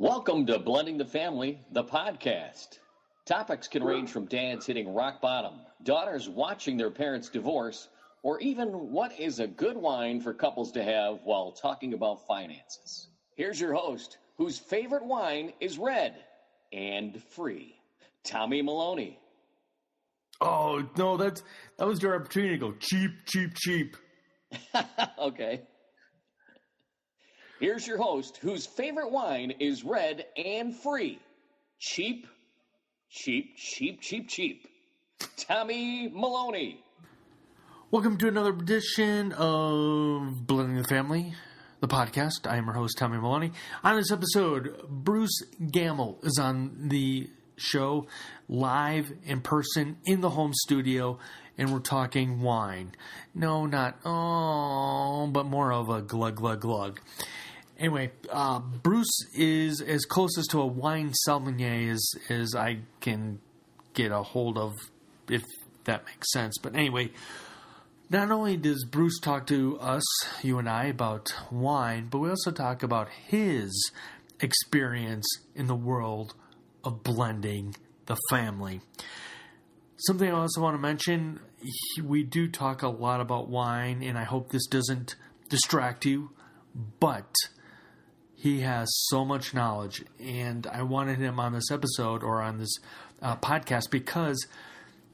Welcome to Blending the Family, the podcast. Topics can range from dads hitting rock bottom, daughters watching their parents divorce, or even what is a good wine for couples to have while talking about finances. Here's your host, whose favorite wine is red and free, Tommy Maloney. Oh, no, that was your opportunity to go cheap. Okay. Here's your host, whose favorite wine is red and free. Cheap. Tommy Maloney. Welcome to another edition of Blending the Family, the podcast. I am your host, Tommy Maloney. On this episode, Bruce Gammill is on the show live in person in the home studio, and we're talking wine. No, not but more of a glug. Anyway, Bruce is as closest to a wine sommelier as I can get a hold of, if that makes sense. But anyway, not only does Bruce talk to us, you and I, about wine, but we also talk about his experience in the world of blending the family. Something I also want to mention, we do talk a lot about wine, and I hope this doesn't distract you, but he has so much knowledge, and I wanted him on this episode or on this podcast because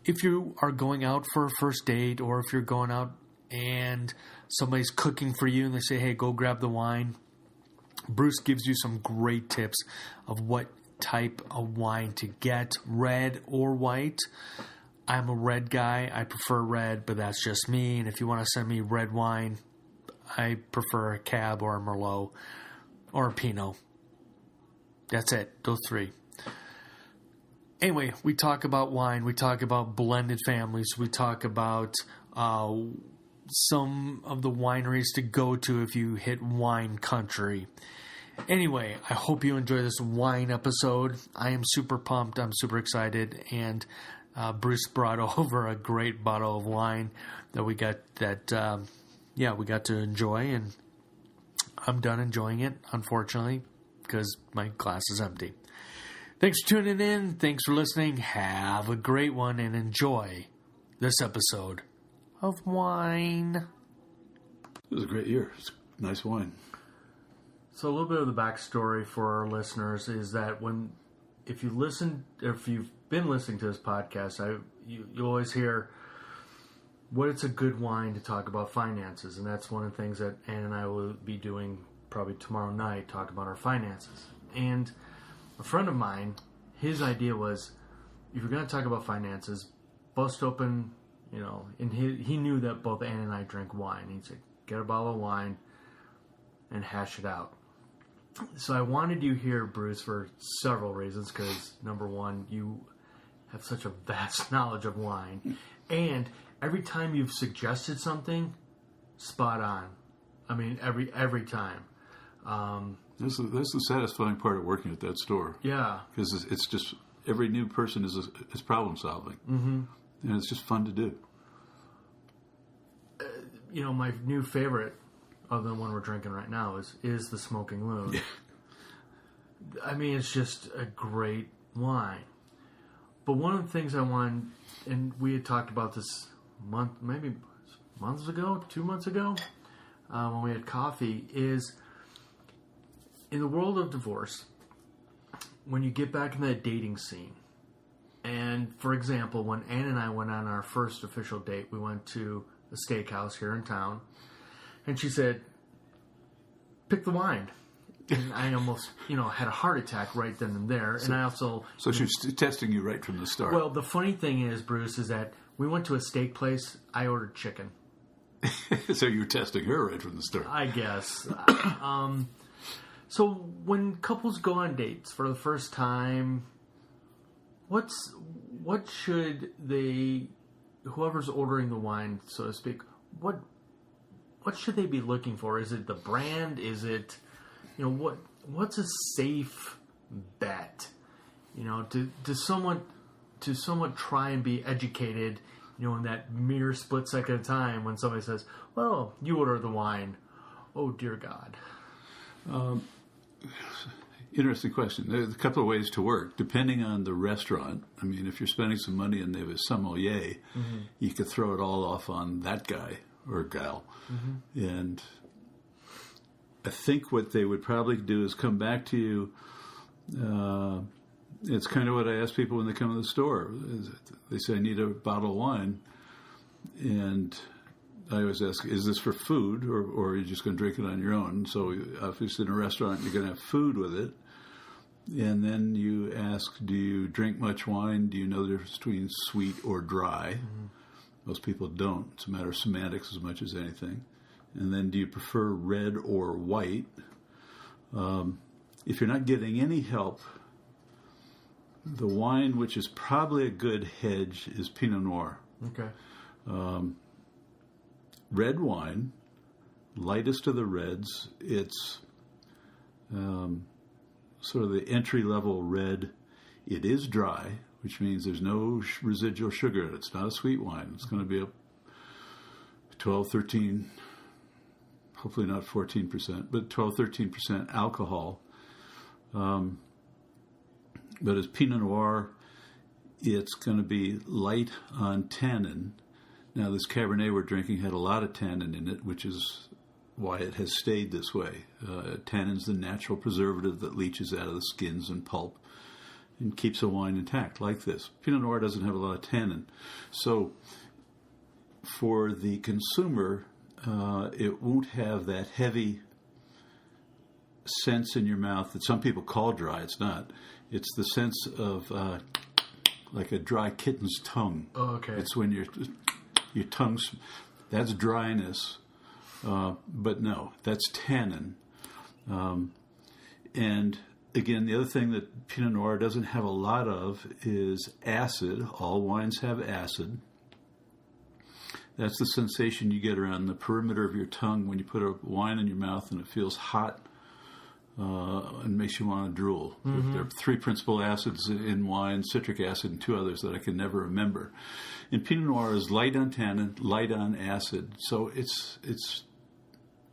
if you are going out for a first date, or if you're going out and somebody's cooking for you and they say, hey, go grab the wine, Bruce gives you some great tips of what type of wine to get, red or white. I'm a red guy. I prefer red, but that's just me. And if you want to send me red wine, I prefer a Cab or a Merlot or a Pinot. That's it. Those three. Anyway, we talk about wine. We talk about blended families. We talk about some of the wineries to go to if you hit wine country. Anyway, I hope you enjoy this wine episode. I am super pumped. I'm super excited. And Bruce brought over a great bottle of wine that we got to enjoy. And I'm done enjoying it, unfortunately, because my glass is empty. Thanks for tuning in. Thanks for listening. Have a great one and enjoy this episode of wine. It was a great year. It's nice wine. So a little bit of the backstory for our listeners is that if you've been listening to this podcast, you always hear what it's a good wine to talk about finances, and that's one of the things that Ann and I will be doing probably tomorrow night, talk about our finances. And a friend of mine, his idea was, if you're going to talk about finances, bust open, and he knew that both Ann and I drink wine. He'd say, get a bottle of wine and hash it out. So I wanted you here, Bruce, for several reasons, because number one, you have such a vast knowledge of wine, and every time you've suggested something, spot on. I mean, every time. That's the satisfying part of working at that store. Yeah, because it's just every new person is problem solving, and it's just fun to do. My new favorite, other than one we're drinking right now, is the Smoking Loon. Yeah. I mean, it's just a great wine. But one of the things I want, and we had talked about this maybe 2 months ago, when we had coffee, is in the world of divorce, when you get back in that dating scene, and for example, when Ann and I went on our first official date, we went to a steakhouse here in town, and she said, pick the wine. And I almost, had a heart attack right then and there. And I also... So she was testing you right from the start. Well, the funny thing is, Bruce, is that we went to a steak place. I ordered chicken. So you were testing her right from the start. I guess. So when couples go on dates for the first time, what should they... Whoever's ordering the wine, so to speak, what should they be looking for? Is it the brand? Is it... what's a safe bet? To somewhat try and be educated, in that mere split second of time when somebody says, well, you order the wine. Oh, dear God. Interesting question. There's a couple of ways to work, depending on the restaurant. I mean, if you're spending some money and they have a sommelier, you could throw it all off on that guy or gal. And I think what they would probably do is come back to you. It's kind of what I ask people when they come to the store. They say, I need a bottle of wine. And I always ask, is this for food or are you just going to drink it on your own? So if it's in a restaurant, you're going to have food with it. And then you ask, do you drink much wine? Do you know the difference between sweet or dry? Most people don't. It's a matter of semantics as much as anything. And then do you prefer red or white? If you're not getting any help, the wine which is probably a good hedge is Pinot Noir. Okay. Red wine, lightest of the reds, it's sort of the entry-level red. It is dry, which means there's no residual sugar in it. It's not a sweet wine. It's going to be a 12, 13, hopefully not 14%, but 12, 13% alcohol. But as Pinot Noir, it's going to be light on tannin. Now, this Cabernet we're drinking had a lot of tannin in it, which is why it has stayed this way. Tannin's the natural preservative that leaches out of the skins and pulp and keeps a wine intact, like this. Pinot Noir doesn't have a lot of tannin. So, for the consumer, it won't have that heavy sense in your mouth that some people call dry. It's not. It's the sense of like a dry kitten's tongue. Oh, okay. It's when your tongue's, that's dryness, but no, that's tannin. And again, the other thing that Pinot Noir doesn't have a lot of is acid. All wines have acid. That's the sensation you get around the perimeter of your tongue when you put a wine in your mouth and it feels hot and makes you want to drool. There are 3 principal acids in wine, citric acid and 2 others that I can never remember. And Pinot Noir is light on tannin, light on acid. So it's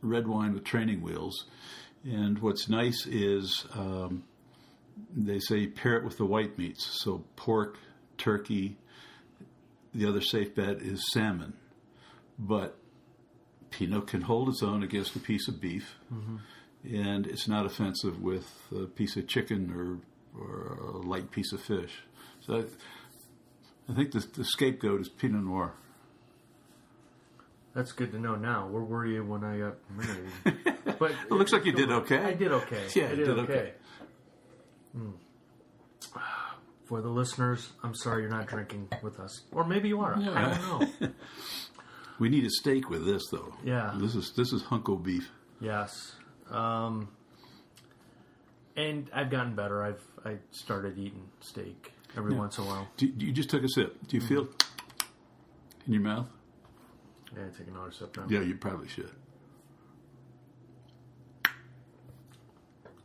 red wine with training wheels. And what's nice is they say pair it with the white meats. So pork, turkey. The other safe bet is salmon. But Pinot can hold its own against a piece of beef. And it's not offensive with a piece of chicken or a light piece of fish. So I think the scapegoat is Pinot Noir. That's good to know now. Where were you when I got married? But it looks like you did okay. I did okay. Yeah, I did okay. For the listeners, I'm sorry you're not drinking with us. Or maybe you are. Yeah. I don't know. We need a steak with this, though. Yeah. This is hunko beef. Yes. And I've gotten better. I started eating steak every once in a while. You just took a sip. Do you feel in your mouth? Yeah, take another sip now. Yeah, you probably should.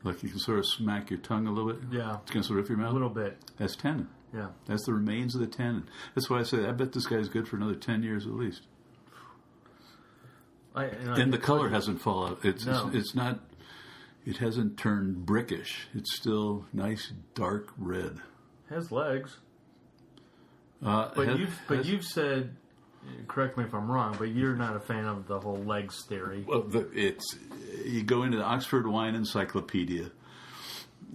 Like you can sort of smack your tongue a little bit. Yeah. It's going to sort of rip your mouth. A little bit. That's tannin. Yeah. That's the remains of the tannin. That's why I say I bet this guy's good for another 10 years at least. And the color hasn't fallen out. It's not. It hasn't turned brickish. It's still nice dark red. Has legs. You've said, correct me if I'm wrong, but you're not a fan of the whole legs theory. Well, you go into the Oxford Wine Encyclopedia,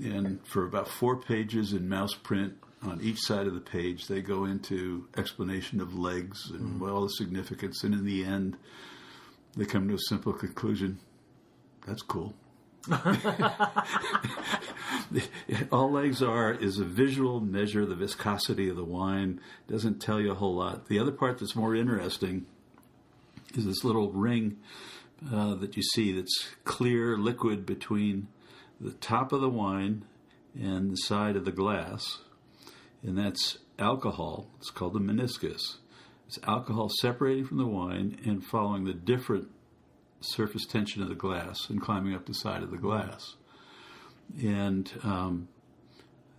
and for about 4 pages in mouse print on each side of the page, they go into explanation of legs and all the significance, and in the end, they come to a simple conclusion. That's cool. All legs is a visual measure of the viscosity of the wine. Doesn't tell you a whole lot. The other part that's more interesting is this little ring that you see that's clear liquid between the top of the wine and the side of the glass. And that's alcohol. It's called the meniscus. It's alcohol separating from the wine and following the different surface tension of the glass and climbing up the side of the glass. And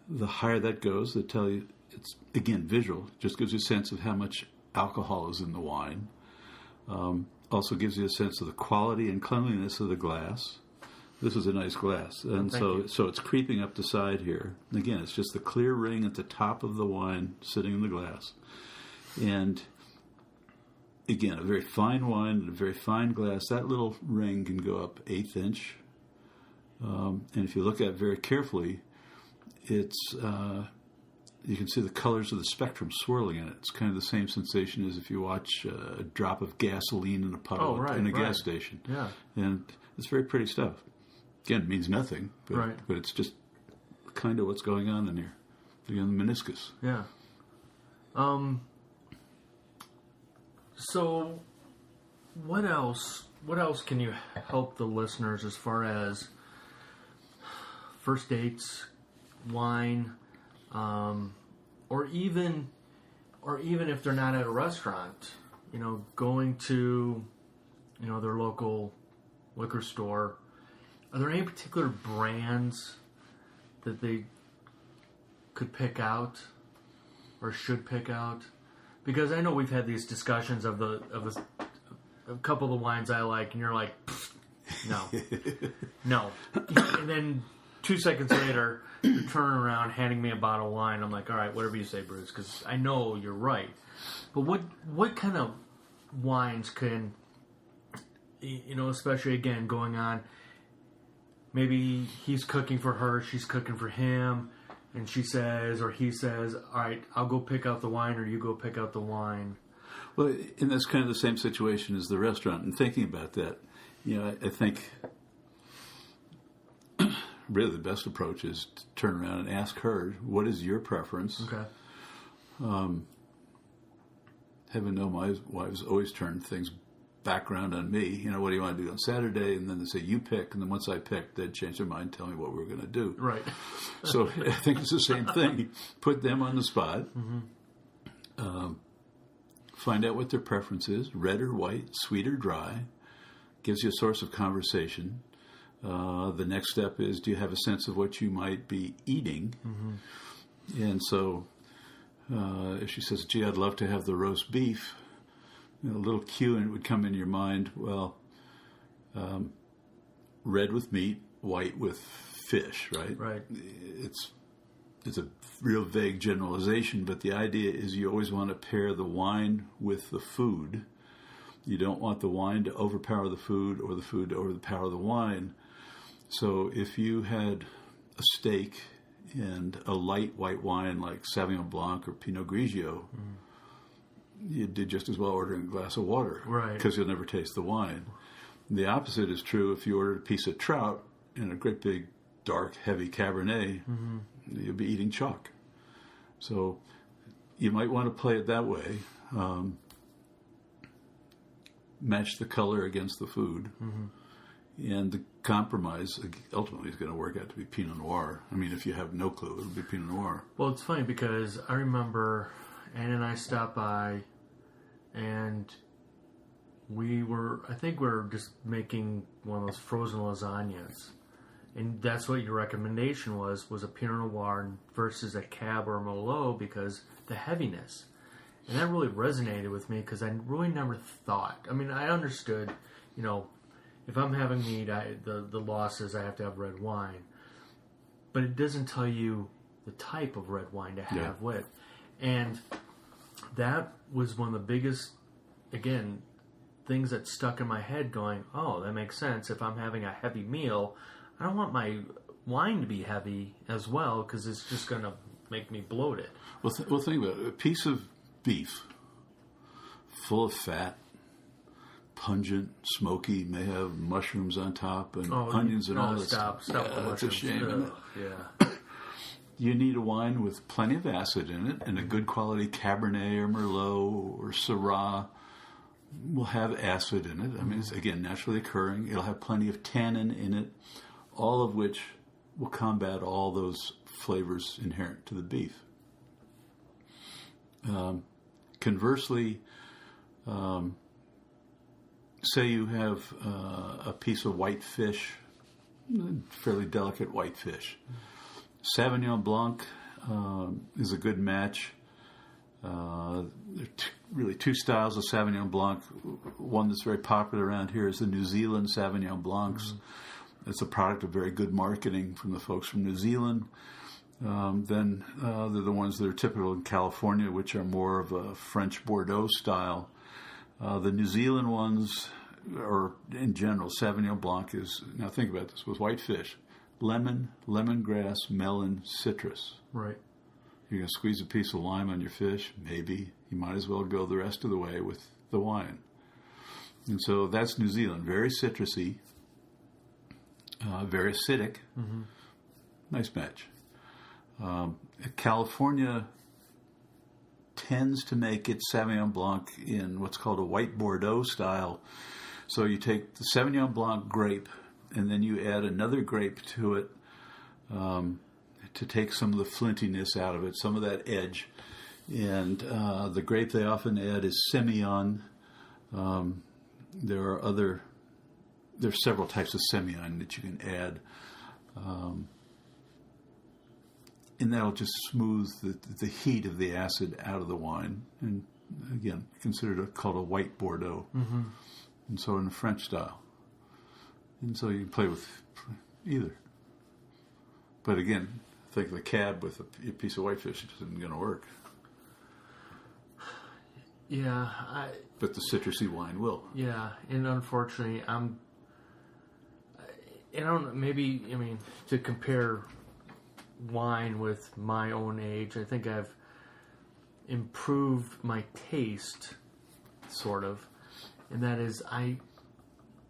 the higher that goes, they tell you, it's, again, visual. Just gives you a sense of how much alcohol is in the wine. Also gives you a sense of the quality and cleanliness of the glass. this is a nice glass. And so it's creeping up the side here. And again, it's just the clear ring at the top of the wine sitting in the glass. And again, a very fine wine and a very fine glass. That little ring can go up 1/8 inch. And if you look at it very carefully, it's you can see the colors of the spectrum swirling in it. It's kind of the same sensation as if you watch a drop of gasoline in a puddle in a gas station. Yeah. And it's very pretty stuff. Again, it means nothing, but it's just kind of what's going on in here. Again, the meniscus. Yeah. So, what else can you help the listeners as far as first dates, wine, or even if they're not at a restaurant, going to, their local liquor store? Are there any particular brands that they could pick out or should pick out? Because I know we've had these discussions of a couple of the wines I like, and you're like, no. And then 2 seconds later, you turn around, handing me a bottle of wine. I'm like, all right, whatever you say, Bruce, because I know you're right. But what kind of wines can, especially again going on? Maybe he's cooking for her, she's cooking for him. And she says, or he says, all right, I'll go pick out the wine, or you go pick out the wine. Well, and that's kind of the same situation as the restaurant. And thinking about that, I think really the best approach is to turn around and ask her, what is your preference? Okay. Heaven knows my wives always turn things back around on me. What do you want to do on Saturday? And then they say, you pick. And then once I pick, they'd change their mind, tell me what we're going to do. Right. So I think it's the same thing. Put them on the spot. Mm-hmm. Find out what their preference is, red or white, sweet or dry. Gives you a source of conversation. The next step is, do you have a sense of what you might be eating? Mm-hmm. And so if she says, gee, I'd love to have the roast beef, a little cue and it would come into your mind, well, red with meat, white with fish, right? Right. It's a real vague generalization, but the idea is you always want to pair the wine with the food. You don't want the wine to overpower the food or the food to overpower the wine. So if you had a steak and a light white wine like Sauvignon Blanc or Pinot Grigio, you did just as well ordering a glass of water, right? Because you'll never taste the wine. The opposite is true if you ordered a piece of trout and a great big, dark, heavy Cabernet, you'll be eating chalk. So you might want to play it that way. Match the color against the food. And the compromise ultimately is going to work out to be Pinot Noir. I mean, if you have no clue, it'll be Pinot Noir. Well, it's funny because I remember Ann and I stopped by, and we were just making one of those frozen lasagnas. And that's what your recommendation was a Pinot Noir versus a Cab or a Merlot because the heaviness. And that really resonated with me because I really never thought. I mean, I understood, if I'm having meat, the law says I have to have red wine. But it doesn't tell you the type of red wine to have with. And that was one of the biggest, again, things that stuck in my head going, oh, that makes sense. If I'm having a heavy meal, I don't want my wine to be heavy as well because it's just going to make me bloated. Well, think about it. A piece of beef full of fat, pungent, smoky, may have mushrooms on top and onions and all that stuff. Stop the mushrooms. It's a shame. Yeah. You need a wine with plenty of acid in it, and a good quality Cabernet or Merlot or Syrah will have acid in it. I mean, it's, again, naturally occurring. It'll have plenty of tannin in it, all of which will combat all those flavors inherent to the beef. Conversely, say you have a piece of white fish, fairly delicate white fish. Sauvignon Blanc is a good match. There are really two styles of Sauvignon Blanc. One that's very popular around here is the New Zealand Sauvignon Blancs. it's a product of very good marketing from the folks from New Zealand. Then they're the ones that are typical in California, which are more of a French Bordeaux style. The New Zealand ones, or in general, Sauvignon Blanc is, now think about this, with white fish, lemon, lemongrass, melon, citrus. Right. You're going to squeeze a piece of lime on your fish? Maybe. You might as well go the rest of the way with the wine. And so that's New Zealand. Very citrusy, very acidic. Mm-hmm. Nice match. California tends to make its Sauvignon Blanc in what's called a white Bordeaux style. So you take the Sauvignon Blanc grape, and then you add another grape to it to take some of the flintiness out of it, some of that edge. And the grape they often add is Semillon. There's several types of Semillon that you can add. And that'll just smooth the heat of the acid out of the wine. And again, called a white Bordeaux. Mm-hmm. And so in the French style. And so you can play with either. But again, I think the cab with a piece of whitefish isn't going to work. Yeah. But the citrusy wine will. Yeah. And unfortunately, to compare wine with my own age, I think I've improved my taste, sort of, and that is and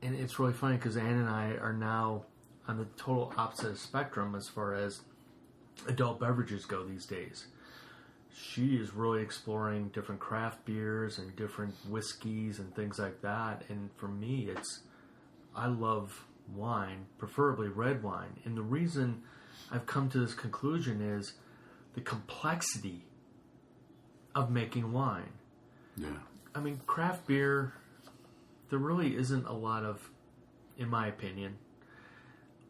it's really funny because Ann and I are now on the total opposite spectrum as far as adult beverages go these days. She is really exploring different craft beers and different whiskeys and things like that, and for me I love wine, preferably red wine, and the reason I've come to this conclusion is the complexity of making wine. Yeah. I mean, craft beer, there really isn't a lot of, in my opinion,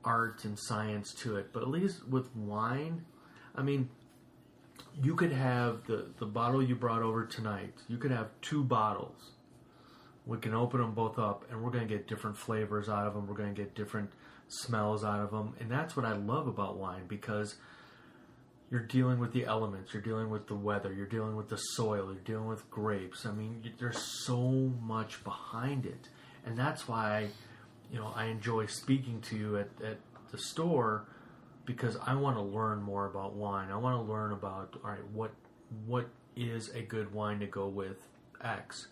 art and science to it. But at least with wine, I mean, you could have the bottle you brought over tonight. You could have 2 bottles. We can open them both up, and we're going to get different flavors out of them. We're going to get different smells out of them, and that's what I love about wine, because you're dealing with the elements, you're dealing with the weather, you're dealing with the soil, you're dealing with grapes. I mean, there's so much behind it, and that's why, I enjoy speaking to you at the store, because I want to learn more about wine. I want to learn about, all right, what is a good wine to go with X.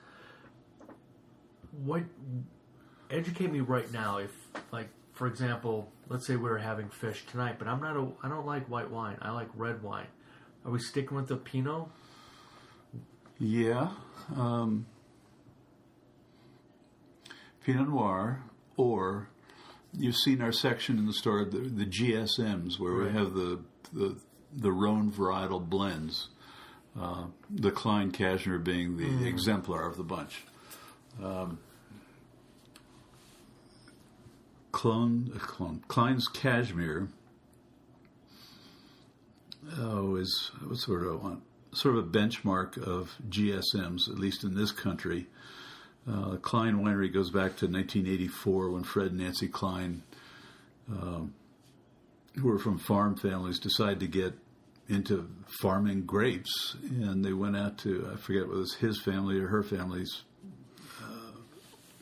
Educate me right now if, like, for example, let's say we were having fish tonight, but I don't like white wine. I like red wine. Are we sticking with the Pinot? Yeah. Pinot Noir, or you've seen our section in the store, the GSMs, where we have the Rhone varietal blends. The Cline Cashmere being the exemplar of the bunch. Cline's Cashmere is sort of a benchmark of GSMs, at least in this country. Cline Winery goes back to 1984 when Fred and Nancy Cline, who were from farm families, decided to get into farming grapes, and they went out to, I forget whether it was his family or her family's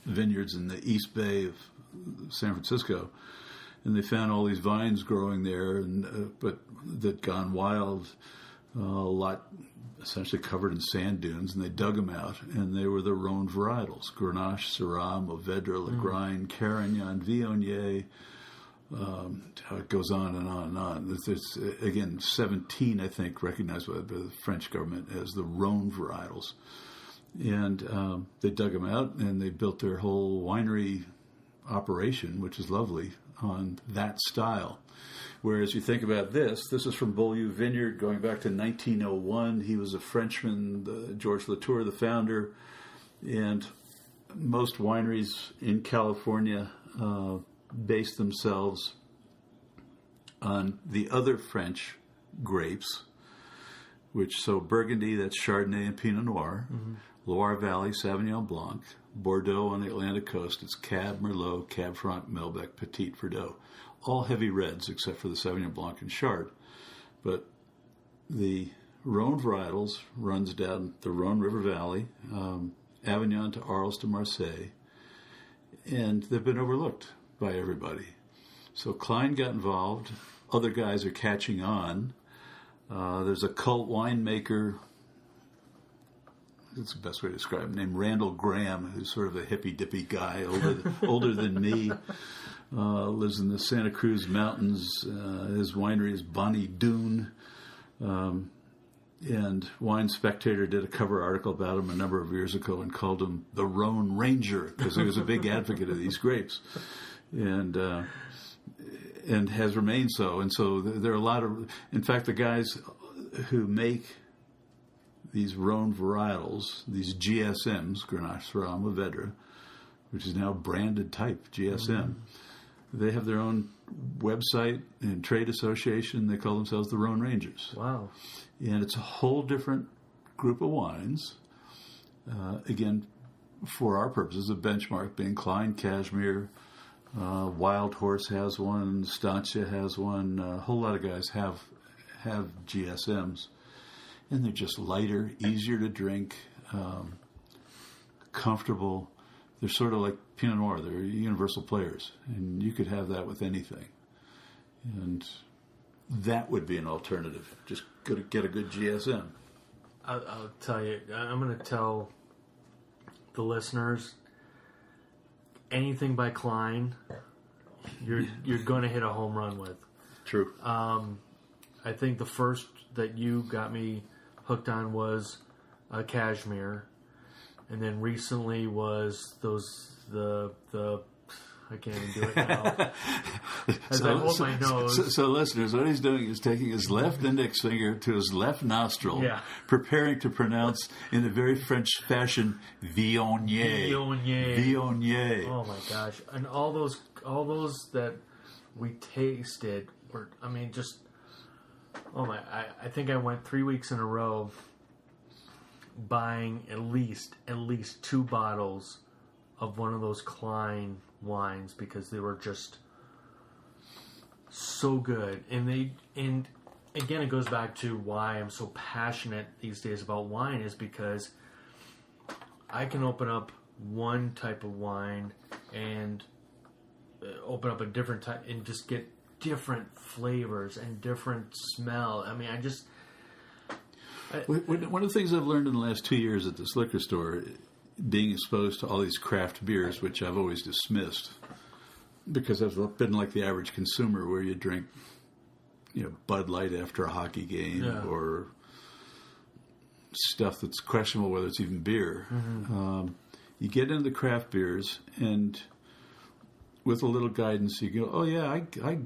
vineyards in the East Bay of San Francisco, and they found all these vines growing there, and but that gone wild, a lot essentially covered in sand dunes, and they dug them out, and they were the Rhone varietals: Grenache, Syrah, Mourvedre, Lagrigne, Carignan, Viognier. It goes on and on and on. There's again 17, I think, recognized by the French government as the Rhone varietals, and they dug them out, and they built their whole winery operation, which is lovely, on that style. Whereas you think about this is from Beaulieu Vineyard going back to 1901. He was a Frenchman, Georges Latour, the founder, and most wineries in California base themselves on the other French grapes, so Burgundy, that's Chardonnay and Pinot Noir, Loire Valley, Sauvignon Blanc. Bordeaux on the Atlantic coast, it's Cab Merlot, Cab Franc, Malbec, Petit Verdot. All heavy reds except for the Sauvignon Blanc and Chard. But the Rhone varietals runs down the Rhone River Valley, Avignon to Arles to Marseille, and they've been overlooked by everybody. So Cline got involved. Other guys are catching on. There's a cult winemaker, that's the best way to describe him, named Randall Graham, who's sort of a hippy-dippy guy, older than me. Lives in the Santa Cruz Mountains. His winery is Bonnie Doon. And Wine Spectator did a cover article about him a number of years ago and called him the Rhone Ranger because he was a big advocate of these grapes. And has remained so. And so there are a lot of... In fact, the guys who make these Rhone varietals, these GSMs, Grenache Syrah Mourvedre, which is now branded type GSM, they have their own website and trade association. They call themselves the Rhone Rangers. Wow. And it's a whole different group of wines. Again, for our purposes, a benchmark being Cline, Cashmere, Wild Horse has one, Stancia has one. A whole lot of guys have GSMs. And they're just lighter, easier to drink, comfortable. They're sort of like Pinot Noir. They're universal players. And you could have that with anything. And that would be an alternative. Just get a good GSM. I'll tell you, I'm going to tell the listeners, anything by Cline, you're going to hit a home run with. True. I think the first that you got me hooked on was Cashmere, and then recently was the I can't even do it now. As I hold my nose. So listeners, what he's doing is taking his left index finger to his left nostril, preparing to pronounce in a very French fashion, Viognier. Viognier. Oh my gosh! And all those that we tasted were, I mean, just, oh my! I think I went 3 weeks in a row buying at least 2 bottles of one of those Cline wines because they were just so good. And again, it goes back to why I'm so passionate these days about wine, is because I can open up one type of wine and open up a different type and just get different flavors and different smell. I mean, one of the things I've learned in the last 2 years at this liquor store, being exposed to all these craft beers, which I've always dismissed because I've been like the average consumer where you drink, Bud Light after a hockey game or stuff that's questionable whether it's even beer. Mm-hmm. You get into the craft beers, and with a little guidance, you go, oh yeah, I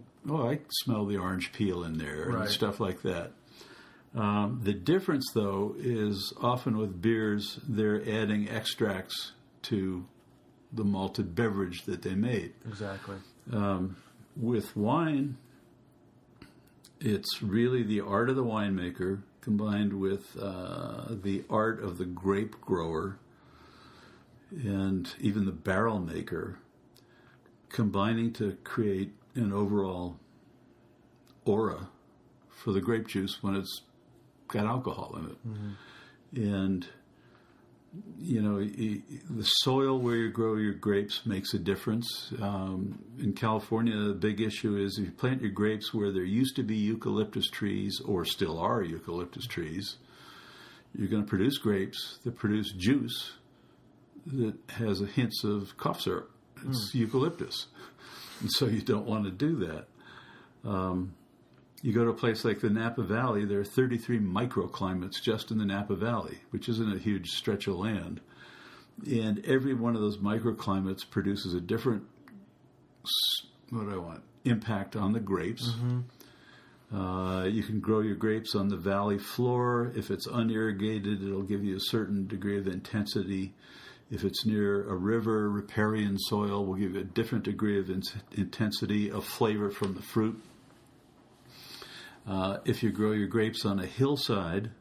smell the orange peel in there and stuff like that. The difference, though, is often with beers, they're adding extracts to the malted beverage that they made. Exactly. With wine, it's really the art of the winemaker combined with the art of the grape grower and even the barrel maker combining to create an overall aura for the grape juice when it's got alcohol in it. Mm-hmm. And, the soil where you grow your grapes makes a difference. In California, the big issue is if you plant your grapes where there used to be eucalyptus trees or still are eucalyptus trees, you're going to produce grapes that produce juice that has hints of cough syrup. It's eucalyptus. And so you don't want to do that. You go to a place like the Napa Valley, there are 33 microclimates just in the Napa Valley, which isn't a huge stretch of land. And every one of those microclimates produces a different, impact on the grapes. Mm-hmm. You can grow your grapes on the valley floor. If it's unirrigated, it'll give you a certain degree of intensity. If it's near a river, riparian soil will give you a different degree of intensity of flavor from the fruit. If you grow your grapes on a hillside,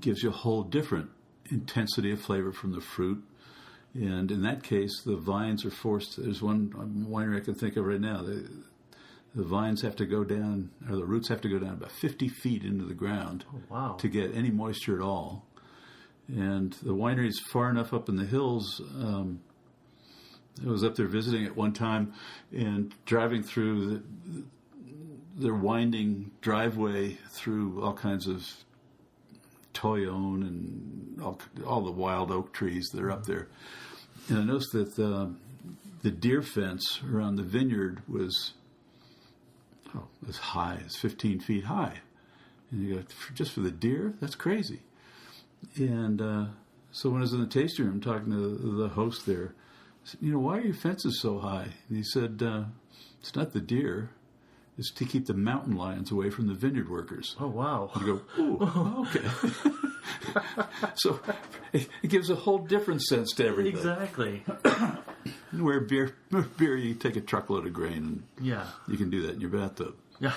gives you a whole different intensity of flavor from the fruit. And in that case, the vines are forced. There's one winery I can think of right now. The vines have to go down, or the roots have to go down about 50 feet into the ground to get any moisture at all. And the winery is far enough up in the hills. I was up there visiting at one time and driving through their winding driveway through all kinds of toyon and all the wild oak trees that are up there. And I noticed that the deer fence around the vineyard was as high as 15 feet high. And you go, just for the deer? That's crazy. And so when I was in the tasting room talking to the host there, I said, why are your fences so high? And he said, it's not the deer. It's to keep the mountain lions away from the vineyard workers. Oh, wow. And you go, ooh, okay. So it gives a whole different sense to everything. Exactly. Where beer, you take a truckload of grain and you can do that in your bathtub. Yeah.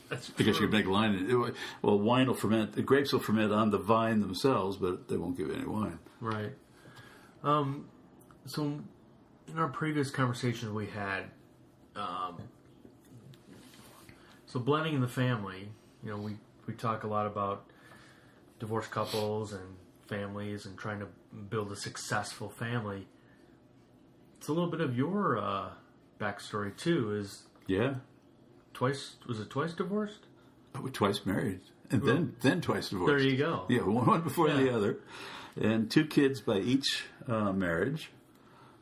That's true. Because you can make wine. Well, wine will ferment. The grapes will ferment on the vine themselves, but they won't give any wine. Right. So in our previous conversation we had, so blending in the family, we talk a lot about divorced couples and families and trying to build a successful family. It's a little bit of your backstory too. Was it twice divorced? I was twice married, and then twice divorced. There you go. Yeah, one before the other, and 2 kids by each marriage.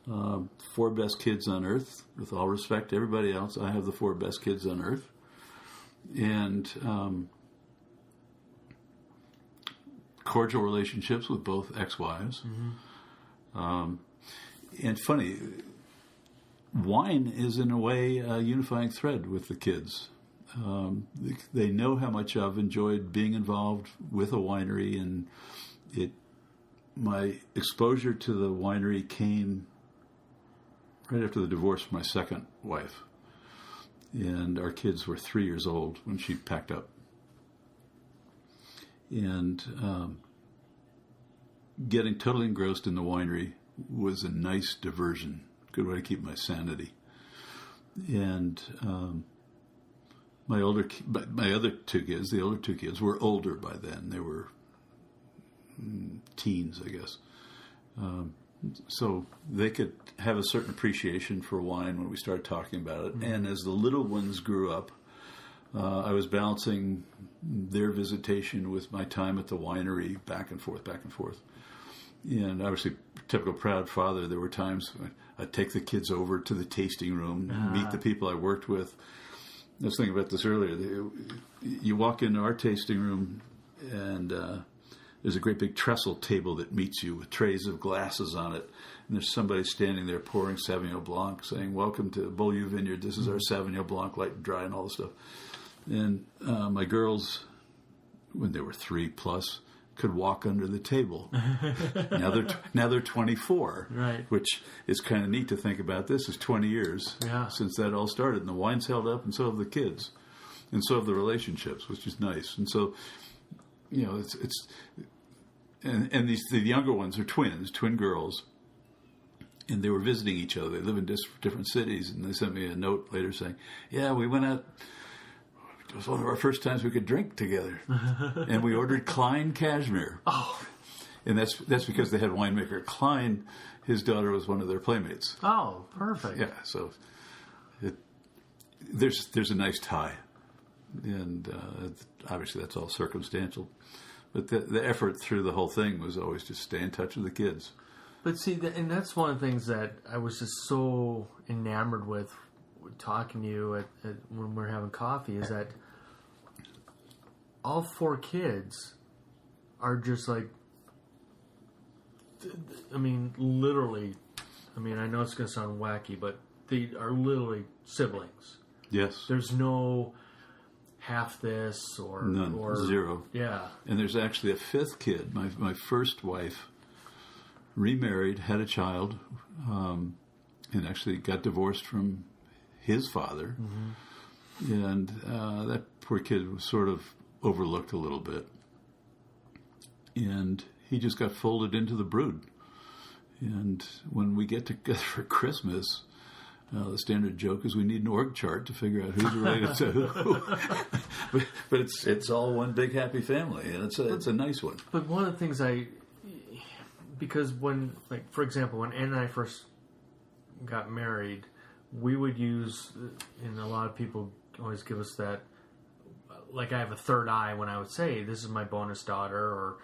4 best kids on earth. With all respect to everybody else, I have the 4 best kids on earth, and cordial relationships with both ex-wives. Mm-hmm. And funny, wine is in a way a unifying thread with the kids. They know how much I've enjoyed being involved with a winery, and my exposure to the winery came right after the divorce from my second wife. And our kids were 3 years old when she packed up. And getting totally engrossed in the winery was a nice diversion. Good way to keep my sanity. And my other 2 kids, the older 2 kids, were older by then. They were teens, I guess. So they could have a certain appreciation for wine when we started talking about it. Mm-hmm. And as the little ones grew up, I was balancing their visitation with my time at the winery, back and forth. And obviously, typical proud father, there were times when I'd take the kids over to the tasting room, meet the people I worked with. I was thinking about this earlier. You walk into our tasting room, and there's a great big trestle table that meets you with trays of glasses on it. And there's somebody standing there pouring Sauvignon Blanc, saying, "Welcome to Beaulieu Vineyard. This is our Sauvignon Blanc, light and dry," and all this stuff. And my girls, when they were 3 plus, could walk under the table. Now they're 24, right? Which is kind of neat to think about. This is 20 years since that all started, and the wine's held up, and so have the kids, and so have the relationships, which is nice. And so, it's the younger ones are twin girls, and they were visiting each other. They live in different cities, and they sent me a note later saying, "Yeah, we went out. It was one of our first times we could drink together, and we ordered Cline cashmere." Oh, and that's because they had winemaker Cline. His daughter was one of their playmates. Oh, perfect. Yeah, so there's a nice tie, and obviously that's all circumstantial. But the effort through the whole thing was always just stay in touch with the kids. But see, and that's one of the things that I was just so enamored with talking to you when we're having coffee, is that all 4 kids are just like, literally, I know it's going to sound wacky, but they are literally siblings. Yes. There's no half this or... None. Or, 0. Yeah. And there's actually a 5th kid. My first wife remarried, had a child, and actually got divorced from his father. Mm-hmm. And that poor kid was sort of overlooked a little bit. And he just got folded into the brood. And when we get together for Christmas, the standard joke is we need an org chart to figure out who's related to who. but it's all one big happy family, and it's a nice one. But one of the things because when, like, for example, when Ann and I first got married, we would use, and a lot of people always give us that, like, I have a third eye when I would say, this is my bonus daughter, or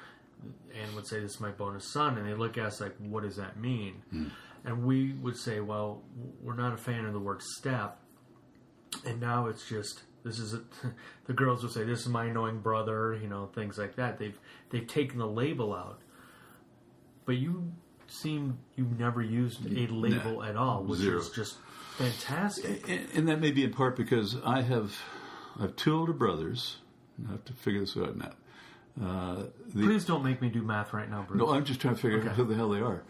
Ann would say, this is my bonus son, and they look at us like, what does that mean? And we would say, well, we're not a fan of the word step, and now it's just, the girls would say, this is my annoying brother, things like that. They've taken the label out. But you you've never used a label at all, which is just fantastic. And that may be in part because I have 2 older brothers. I have to figure this out now. Please don't make me do math right now, Bruce. No, I'm just trying to figure out who the hell they are.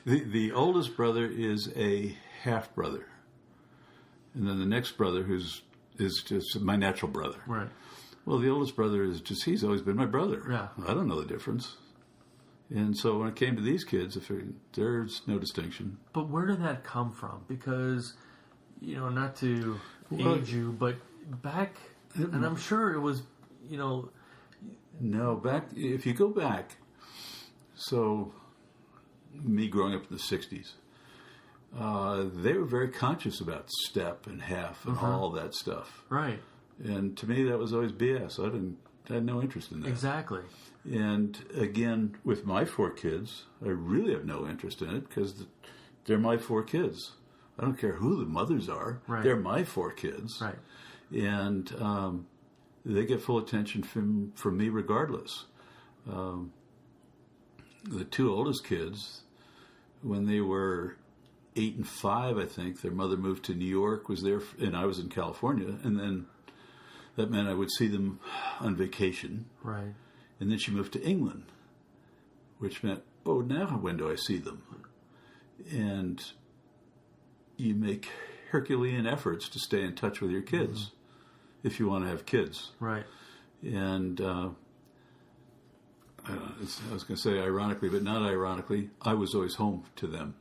The oldest brother is a half brother, and then the next brother is just my natural brother. Right. Well, the oldest brother he's always been my brother. Yeah. I don't know the difference. And so when it came to these kids, there's no distinction. But where did that come from? Because, not to age you, but back, and I'm sure it was, No, if you go back, so me growing up in the 60s, they were very conscious about step and half and all that stuff. Right. And to me, that was always BS. I had no interest in that. Exactly. And again, with my 4 kids, I really have no interest in it because they're my 4 kids. I don't care who the mothers are. Right. They're my 4 kids. Right. And they get full attention from me regardless. The 2 oldest kids, when they were 8 and 5, I think, their mother moved to New York, was there, and I was in California, and then that meant I would see them on vacation. Right. And then she moved to England, which meant, now when do I see them? And you make Herculean efforts to stay in touch with your kids if you want to have kids. Right. And I was going to say ironically, but not ironically, I was always home to them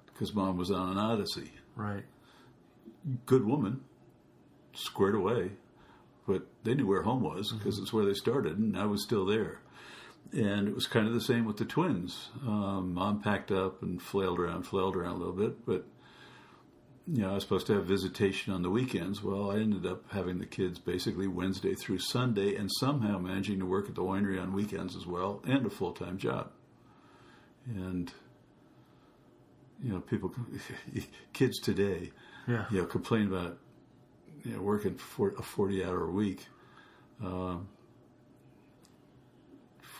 because Mom was on an odyssey. Right. Good woman, squared away. But they knew where home was because it's where they started, and I was still there. And it was kind of the same with the twins. Mom packed up and flailed around a little bit. But, I was supposed to have visitation on the weekends. Well, I ended up having the kids basically Wednesday through Sunday and somehow managing to work at the winery on weekends as well and a full-time job. And, kids today, complain about working for a 40-hour week.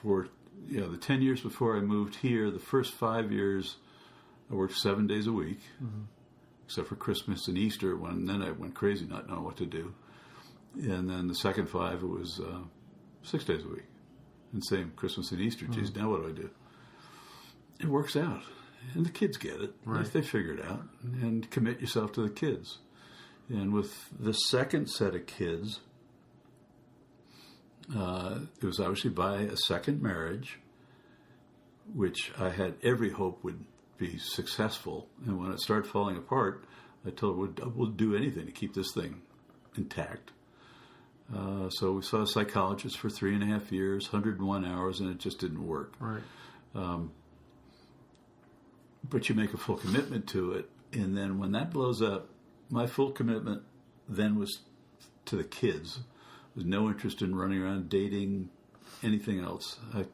For the 10 years before I moved here, the first 5 years I worked 7 days a week, except for Christmas and Easter, then I went crazy not knowing what to do. And then the second 5, it was 6 days a week. And same Christmas and Easter. Geez, now what do I do? It works out. And the kids get it. Right. They figure it out. And commit yourself to the kids. And with the second set of kids, it was obviously by a second marriage, which I had every hope would be successful. And when it started falling apart, I told her we'll do anything to keep this thing intact. So we saw a psychologist for 3.5 years, 101 hours, and it just didn't work. Right. But you make a full commitment to it, and then when that blows up, my full commitment then was to the kids. There was no interest in running around dating, anything else. I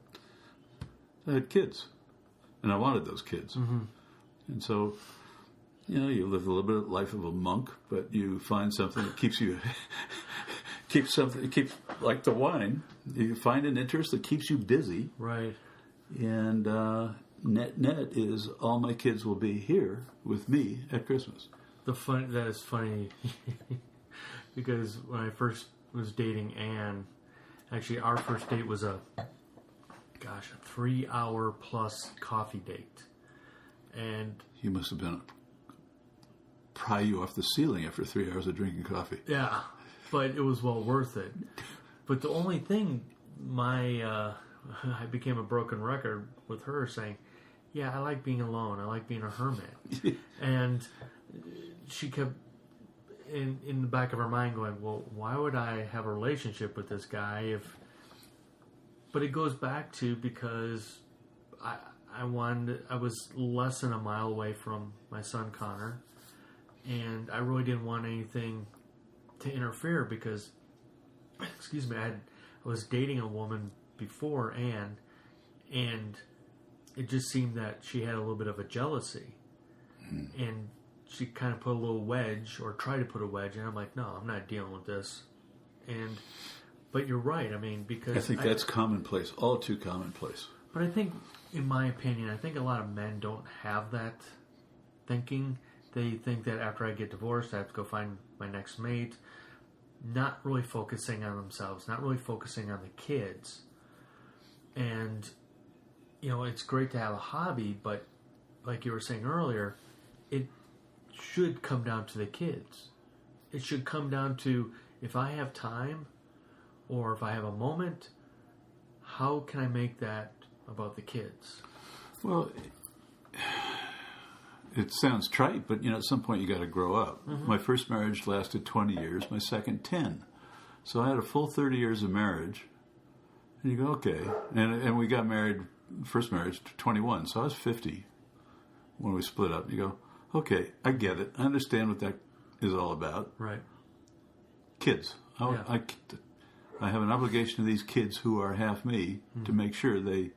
had kids, and I wanted those kids. And so, you live a little bit of the life of a monk, but you find something that keeps you, keeps like the wine. You find an interest that keeps you busy. Right. And net is all my kids will be here with me at Christmas. That is funny because when I first was dating Anne, actually our first date was a 3-hour plus coffee date. And you must have been pry you off the ceiling after 3 hours of drinking coffee. Yeah, but it was well worth it. But the only thing I became a broken record with her saying, yeah, I like being alone. I like being a hermit. And she kept in the back of her mind going, well, why would I have a relationship with this guy if... But it goes back to because I was less than a mile away from my son Connor, and I really didn't want anything to interfere because, excuse me, I was dating a woman before Anne, and it just seemed that she had a little bit of a jealousy, and she kind of put a little wedge, or tried to put a wedge, and I'm like, no, I'm not dealing with this. But you're right, I mean, because... I think that's commonplace, all too commonplace. But I think, in my opinion, I think a lot of men don't have that thinking. They think that after I get divorced, I have to go find my next mate, not really focusing on themselves, not really focusing on the kids. And, it's great to have a hobby, but like you were saying earlier, it should come down to the kids. It should come down to, if I have time or if I have a moment, how can I make that about the kids? Well, it sounds trite, but at some point you got to grow up. Mm-hmm. My first marriage lasted 20 years, my second 10. So I had a full 30 years of marriage. And you go, okay. And we got married, first marriage, 21. So I was 50 when we split up. You go, okay, I get it. I understand what that is all about. Right. Kids. I have an obligation to these kids who are half me to make sure they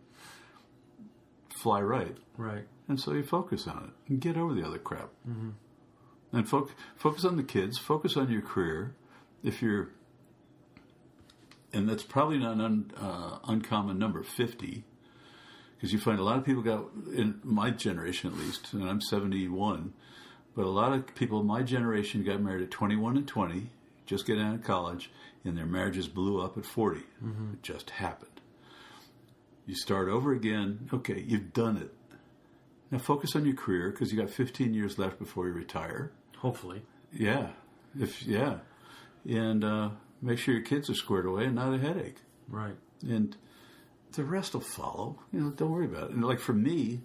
fly right. Right. And so you focus on it and get over the other crap. Mm-hmm. And focus on the kids. Focus on your career. And that's probably not an uncommon number, 50, because you find a lot of people got, in my generation at least, and I'm 71, but a lot of people in my generation got married at 21 and 20, just getting out of college, and their marriages blew up at 40. Mm-hmm. It just happened. You start over again. Okay, you've done it. Now focus on your career, because you got 15 years left before you retire. Hopefully. Yeah. And make sure your kids are squared away and not a headache. Right. And the rest will follow. Don't worry about it. And like for me,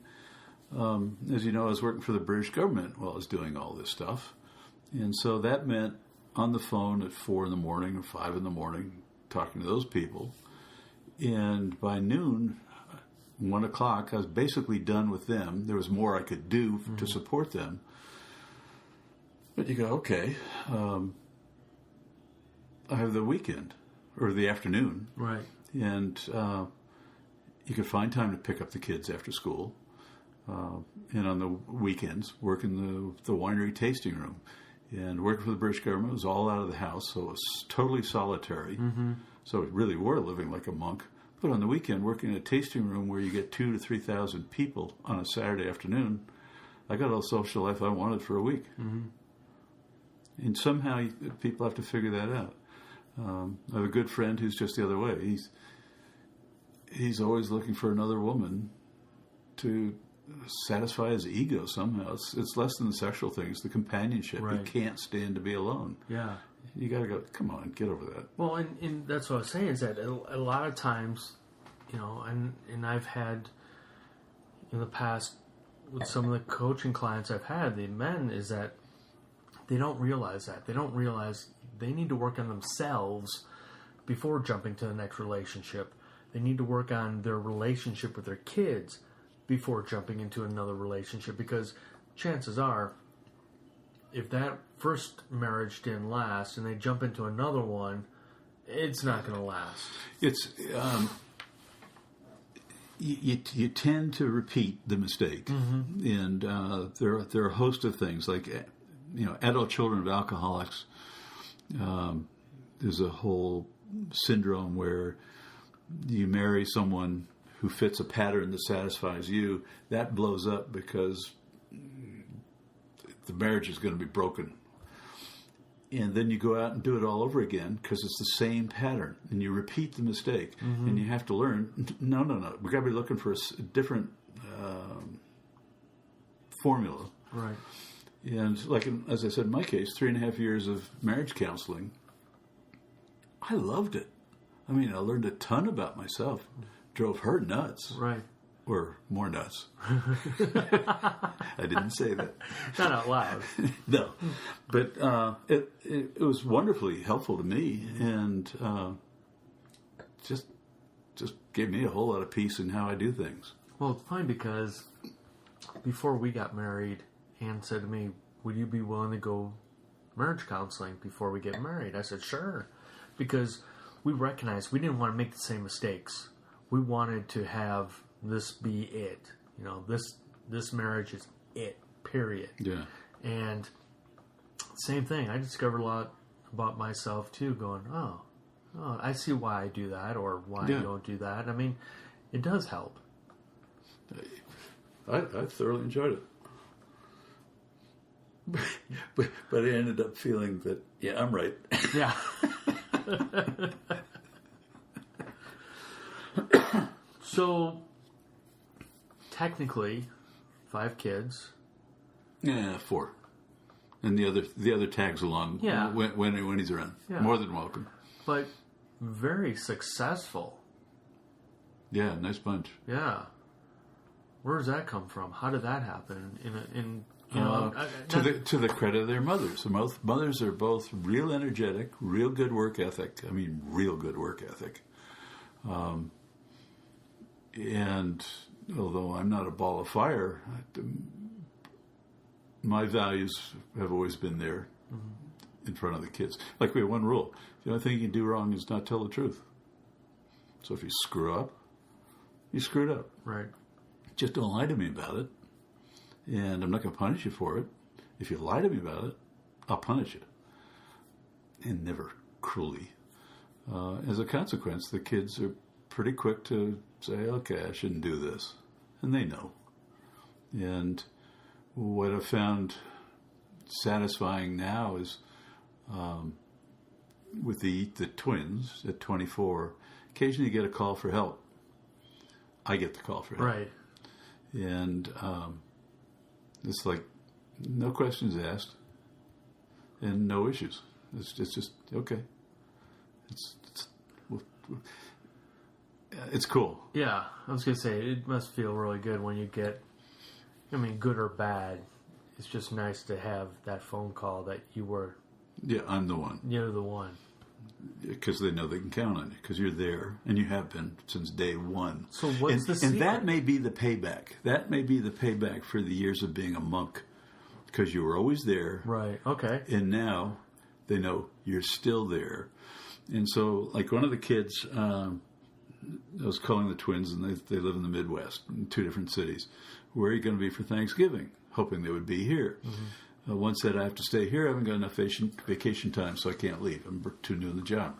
as you know, I was working for the British government while I was doing all this stuff. And so that meant on the phone at 4 in the morning or 5 in the morning, talking to those people. And by noon, 1 o'clock, I was basically done with them. There was more I could do to support them. But you go, okay, I have the weekend or the afternoon. Right. And you could find time to pick up the kids after school. And on the weekends, work in the winery tasting room. And working for the British government was all out of the house, so it was totally solitary. Mm-hmm. So we really were living like a monk. But on the weekend, working in a tasting room where you get 2,000 to 3,000 people on a Saturday afternoon, I got all the social life I wanted for a week. Mm-hmm. And somehow people have to figure that out. I have a good friend who's just the other way. He's always looking for another woman to satisfy his ego somehow. It's less than the sexual thing. It's the companionship. Right. He can't stand to be alone. Yeah. You got to go, come on, get over that. Well, and that's what I was saying is that a lot of times, and I've had in the past with some of the coaching clients I've had, the men, is that they don't realize that. They don't realize they need to work on themselves before jumping to the next relationship. They need to work on their relationship with their kids before jumping into another relationship, because chances are, if that first marriage didn't last and they jump into another one, it's not going to last. It's you tend to repeat the mistake, mm-hmm. and there are a host of things like adult children of alcoholics. There's a whole syndrome where you marry someone who fits a pattern that satisfies you. That blows up because the marriage is going to be broken. And then you go out and do it all over again because it's the same pattern. And you repeat the mistake. Mm-hmm. And you have to learn, no. We've got to be looking for a different formula. Right. And as I said, in my case, 3.5 years of marriage counseling, I loved it. I mean, I learned a ton about myself. Drove her nuts. Right. Or more nuts. I didn't say that. Not out loud. No. But it was wonderfully helpful to me, and just gave me a whole lot of peace in how I do things. Well, it's funny because before we got married, Ann said to me, would you be willing to go marriage counseling before we get married? I said, sure. Because we recognized we didn't want to make the same mistakes. We wanted to have this be it. You know, this marriage is it, period. Yeah. And same thing. I discovered a lot about myself too, going, oh, I see why I do that or why I don't do that. I mean, it does help. I thoroughly enjoyed it. but I ended up feeling that, yeah, I'm right. Yeah. So, technically, 5 kids. Yeah, 4. And the other tags along when he's around. Yeah. More than welcome. But very successful. Yeah, nice bunch. Yeah. Where does that come from? How did that happen? To the credit of their mothers. Both mothers are both real energetic, real good work ethic. I mean, real good work ethic. And although I'm not a ball of fire, my values have always been there in front of the kids. Like we have one rule. The only thing you can do wrong is not tell the truth. So if you screw up, you screwed up. Right. Just don't lie to me about it. And I'm not going to punish you for it. If you lie to me about it, I'll punish you. And never cruelly. As a consequence, the kids are pretty quick to say, okay, I shouldn't do this. And they know. And what I've found satisfying now is with the twins at 24, occasionally you get a call for help. I get the call for help. Right. And it's like no questions asked and no issues. It's just okay. It's cool. Yeah, I was going to say, it must feel really good when you get, I mean, good or bad. It's just nice to have that phone call that you were... Yeah, I'm the one. You're the one. Because they know they can count on you, because you're there, and you have been since day one. So what's the secret? And that may be the payback. That may be the payback for the years of being a monk, because you were always there. Right, okay. And now they know you're still there. And so, like one of the kids... I was calling the twins, and they live in the Midwest, in 2 different cities. Where are you going to be for Thanksgiving? Hoping they would be here. Mm-hmm. One said, I have to stay here. I haven't got enough vacation time, so I can't leave. I'm too new in the job.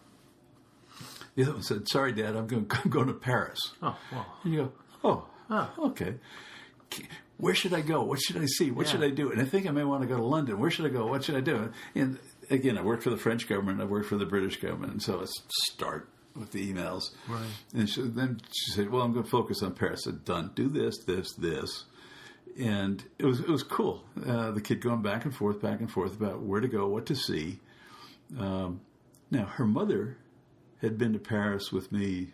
The other one said, sorry, Dad, I'm going to Paris. Oh, wow. And you go, okay. Where should I go? What should I see? What should I do? And I think I may want to go to London. Where should I go? What should I do? And again, I worked for the French government. I worked for the British government. And so let's start with the emails. Right. And then she said, well, I'm going to focus on Paris. I said, done. Do this, this, this. And it was cool. The kid going back and forth about where to go, what to see. Now, her mother had been to Paris with me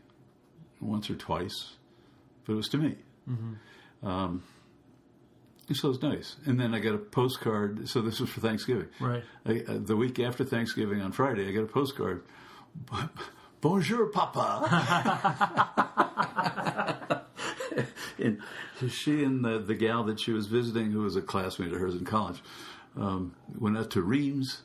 once or twice, but it was to me. Mm-hmm. So it was nice. And then I got a postcard. So this was for Thanksgiving. Right. The week after Thanksgiving on Friday, I got a postcard. Bonjour, Papa. And she and the gal that she was visiting, who was a classmate of hers in college, went out to Reims,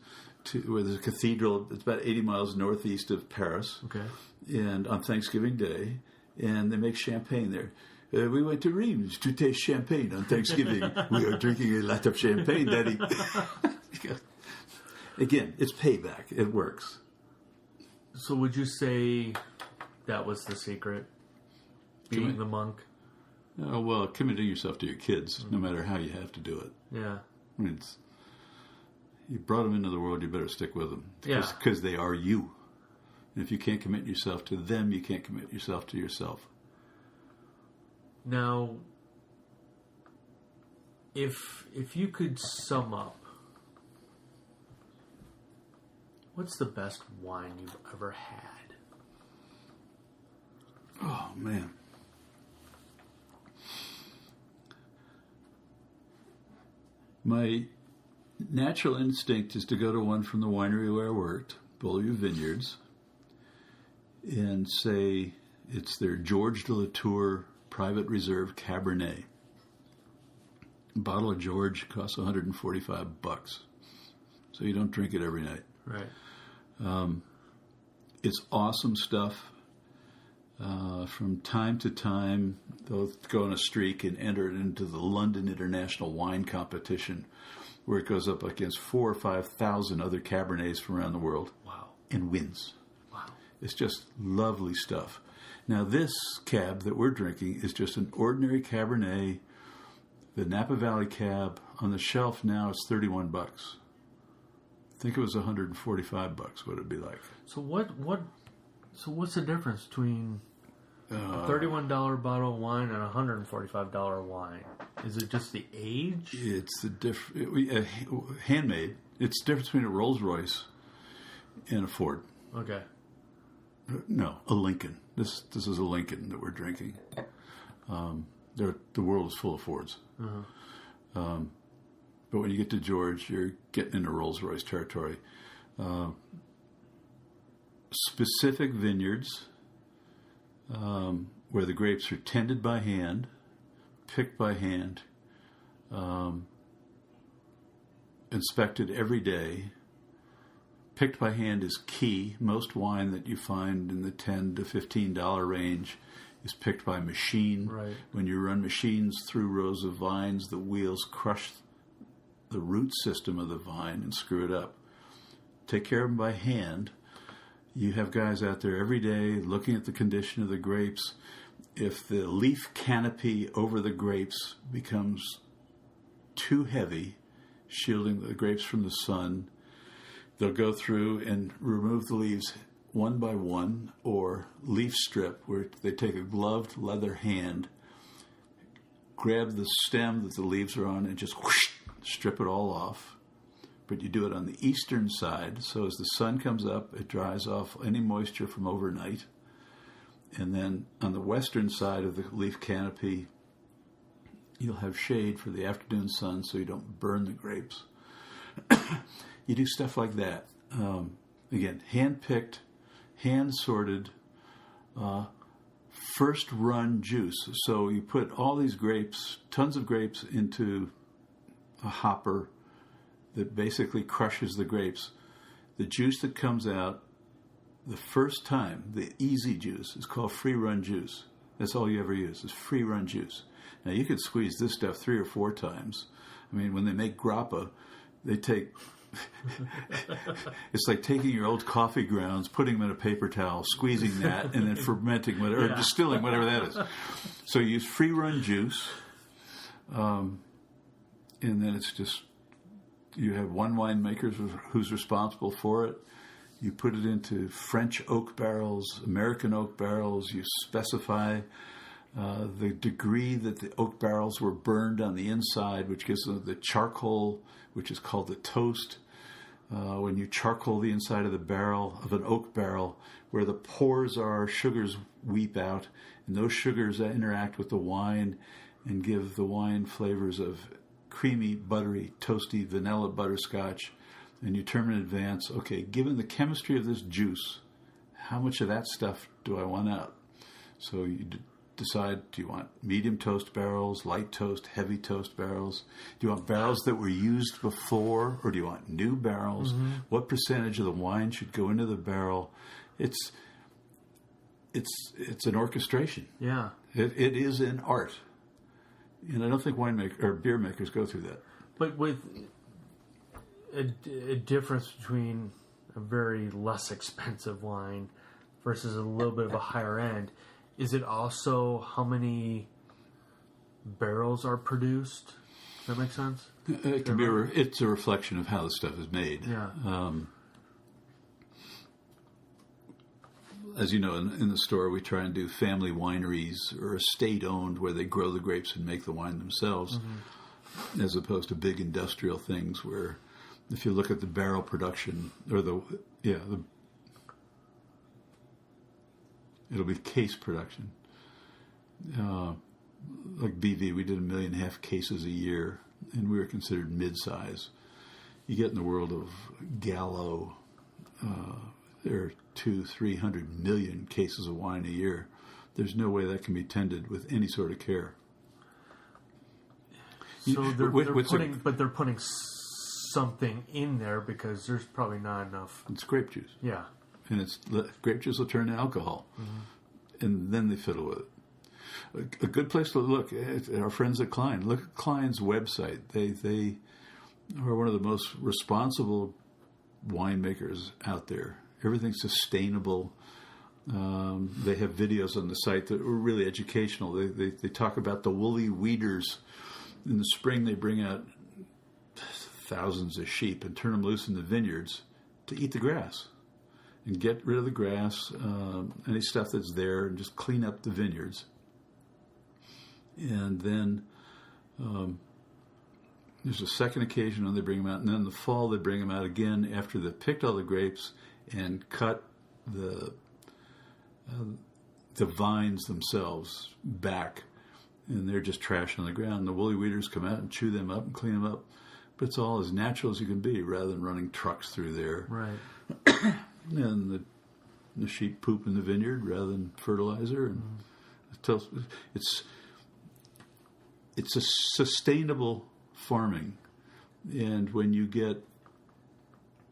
where there's a cathedral. It's about 80 miles northeast of Paris. Okay. And on Thanksgiving Day, and they make champagne there. We went to Reims to taste champagne on Thanksgiving. We are drinking a lot of champagne, Daddy. Again, it's payback. It works. So would you say that was the secret? Being the monk? Well, committing yourself to your kids, no matter how you have to do it. Yeah. I mean, you brought them into the world, you better stick with them. Yeah. Because they are you. And if you can't commit yourself to them, you can't commit yourself to yourself. Now, if you could sum up, what's the best wine you've ever had? Oh, man. My natural instinct is to go to one from the winery where I worked, Beaulieu Vineyards, and say it's their George de la Tour Private Reserve Cabernet. A bottle of George costs $145, so you don't drink it every night. Right. It's awesome stuff. From time to time, they'll go on a streak and enter it into the London International Wine Competition, where it goes up against 4,000 or 5,000 other Cabernets from around the world. Wow. And wins. Wow. It's just lovely stuff. Now, this cab that we're drinking is just an ordinary Cabernet. The Napa Valley cab on the shelf now is $31. I think it was $145. What it'd be like. So what's the difference between a $31 bottle of wine and a $145 wine? Is it just the age? It's the handmade. It's the difference between a Rolls Royce and a Ford. Okay. No, a Lincoln. This is a Lincoln that we're drinking. The world is full of Fords. Uh-huh. But when you get to George, you're getting into Rolls Royce territory. Specific vineyards where the grapes are tended by hand, picked by hand, inspected every day. Picked by hand is key. Most wine that you find in the $10 to $15 range is picked by machine. Right. When you run machines through rows of vines, the wheels crush the root system of the vine and screw it up. Take care of them by hand. You have guys out there every day looking at the condition of the grapes. If the leaf canopy over the grapes becomes too heavy, shielding the grapes from the sun, they'll go through and remove the leaves one by one, or leaf strip, where they take a gloved leather hand, grab the stem that the leaves are on, and just whoosh, strip it all off. But you do it on the eastern side, so as the sun comes up, it dries off any moisture from overnight. And then on the western side of the leaf canopy, you'll have shade for the afternoon sun so you don't burn the grapes. You do stuff like that. Again, hand-picked, hand-sorted, first-run juice. So you put all these grapes, tons of grapes, into a hopper that basically crushes the grapes. The juice that comes out the first time, the easy juice, is called free-run juice. That's all you ever use, is free-run juice. Now, you could squeeze this stuff 3 or 4 times. I mean, when they make grappa, they take... it's like taking your old coffee grounds, putting them in a paper towel, squeezing that, and then fermenting whatever, or distilling whatever that is. So you use free-run juice, and then it's just, you have one winemaker who's responsible for it. You put it into French oak barrels, American oak barrels. You specify the degree that the oak barrels were burned on the inside, which gives them the charcoal, which is called the toast. When you charcoal the inside of the barrel, of an oak barrel, where the pores are, sugars weep out, and those sugars interact with the wine and give the wine flavors of creamy, buttery, toasty, vanilla butterscotch. And you determine in advance, okay, given the chemistry of this juice, how much of that stuff do I want out? So you decide, do you want medium toast barrels, light toast, heavy toast barrels? Do you want barrels that were used before, or do you want new barrels? Mm-hmm. What percentage of the wine should go into the barrel? It's an orchestration. Yeah. It is an art. And I don't think beer makers go through that. But with a difference between a very less expensive wine versus a little bit of a higher end, is it also how many barrels are produced? Does that make sense? It can be. It's a reflection of how the stuff is made. Yeah. As you know, in the store, we try and do family wineries or estate-owned, where they grow the grapes and make the wine themselves, mm-hmm. as opposed to big industrial things where, if you look at the barrel production or It'll be case production. Like BV, we did 1.5 million cases a year, and we were considered mid-size. You get in the world of Gallo, there are 200-300 million cases of wine a year. There's no way that can be tended with any sort of care. So they're putting something in there because there's probably not enough. It's grape juice. Yeah. And grape juice will turn to alcohol. Mm-hmm. And then they fiddle with it. A good place to look at our friends at Cline. Look at Cline's website. They are one of the most responsible winemakers out there. Everything's sustainable. They have videos on the site that are really educational. They talk about the woolly weeders. In the spring, they bring out thousands of sheep and turn them loose in the vineyards to eat the grass and get rid of the grass, any stuff that's there, and just clean up the vineyards. And then there's a second occasion when they bring them out, and then in the fall they bring them out again after they've picked all the grapes and cut the vines themselves back, and they're just trash on the ground. The woolly weeders come out and chew them up and clean them up. But it's all as natural as you can be, rather than running trucks through there. Right. And the sheep poop in the vineyard rather than fertilizer. And it's a sustainable farming. And when you get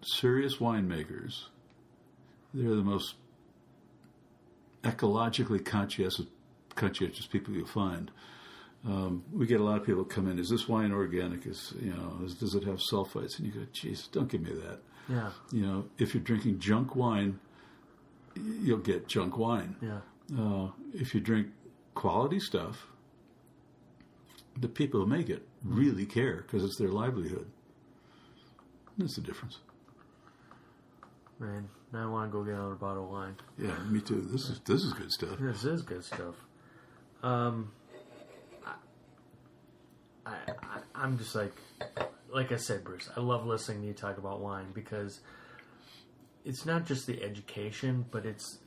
serious winemakers, they're the most ecologically conscientious people you'll find. We get a lot of people come in. Is this wine organic? Does it have sulfites? And you go, geez, don't give me that. Yeah. If you're drinking junk wine, you'll get junk wine. Yeah. If you drink quality stuff, the people who make it really care because it's their livelihood. That's the difference. Man, now I want to go get another bottle of wine. Yeah, me too. This is good stuff. This is good stuff. I'm just like I said, Bruce, I love listening to you talk about wine because it's not just the education, but it's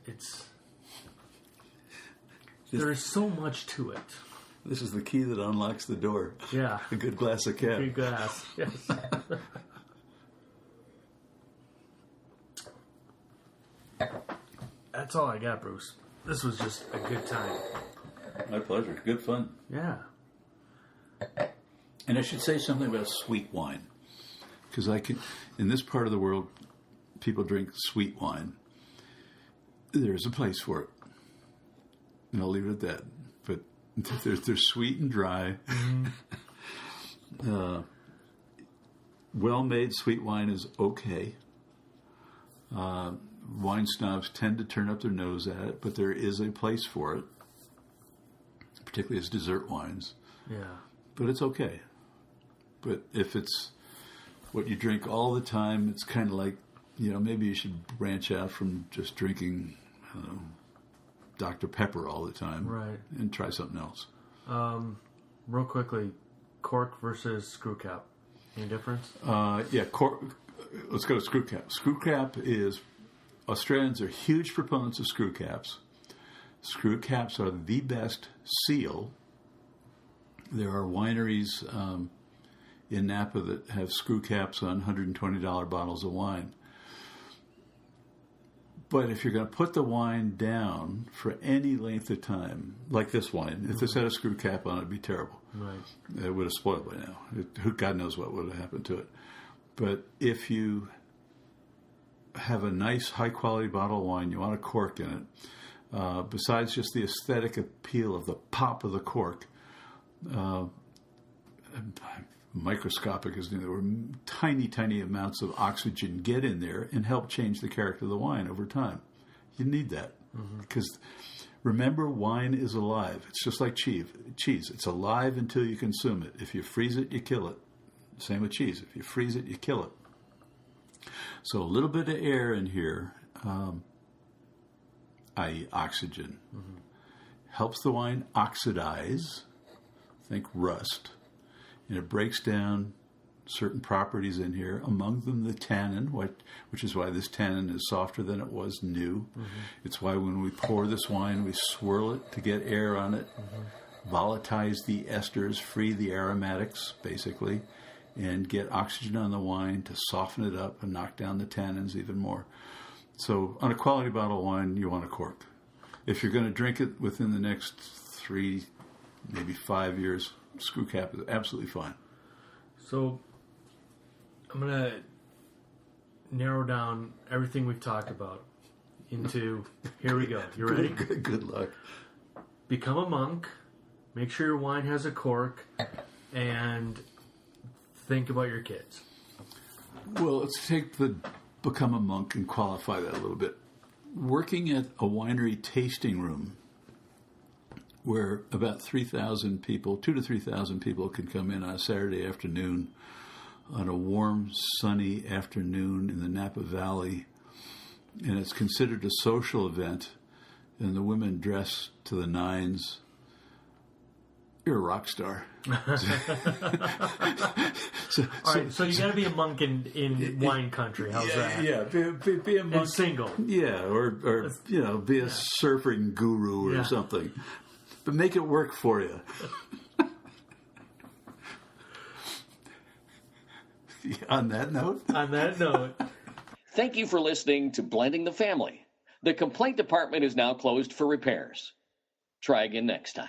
there's so much to it. This is the key that unlocks the door. Yeah. A good glass of Cab. A good glass, yes. That's all I got, Bruce. This was just a good time. My pleasure. Good fun. Yeah. And I should say something about sweet wine. Because in this part of the world, people drink sweet wine. There's a place for it. And I'll leave it at that. But they're sweet and dry. Mm-hmm. Well-made sweet wine is okay. Wine snobs tend to turn up their nose at it, but there is a place for it, particularly as dessert wines. Yeah. But it's okay. But if it's what you drink all the time, it's kind of like, maybe you should branch out from just drinking, Dr. Pepper all the time. Right. And try something else. Real quickly, cork versus screw cap. Any difference? Cork. Let's go to screw cap. Screw cap is, Australians are huge proponents of screw caps. Screw caps are the best seal. There are wineries in Napa that have screw caps on $120 bottles of wine. But if you're going to put the wine down for any length of time, like this wine, if this had a screw cap on it, it'd be terrible. Right. It would have spoiled by now. God knows what would have happened to it. But if you have a nice, high-quality bottle of wine, you want a cork in it, besides just the aesthetic appeal of the pop of the cork, microscopic as there were tiny, tiny amounts of oxygen get in there and help change the character of the wine over time. You need that because remember, wine is alive. It's just like cheese. It's alive until you consume it. If you freeze it, you kill it. Same with cheese. If you freeze it, you kill it. So a little bit of air in here, i.e. oxygen, helps the wine oxidize. Think rust. And it breaks down certain properties in here, among them the tannin, which is why this tannin is softer than it was new. Mm-hmm. It's why when we pour this wine, we swirl it to get air on it, volatilize the esters, free the aromatics, basically, and get oxygen on the wine to soften it up and knock down the tannins even more. So on a quality bottle of wine, you want a cork. If you're going to drink it within the next 3, maybe 5 years, screw cap is absolutely fine. So I'm going to narrow down everything we've talked about into, here we go. You ready? Good luck. Become a monk. Make sure your wine has a cork. And think about your kids. Well, let's take the become a monk and qualify that a little bit. Working at a winery tasting room where about 3,000 people, 2,000 to 3,000 people can come in on a Saturday afternoon, on a warm, sunny afternoon in the Napa Valley, and it's considered a social event, and the women dress to the nines. You're a rock star. All right, so you got to be a monk in wine country. How's that? Yeah, be a monk. And single. Yeah, or be a surfing guru or something. But make it work for you. On that note. Thank you for listening to Blending the Family. The complaint department is now closed for repairs. Try again next time.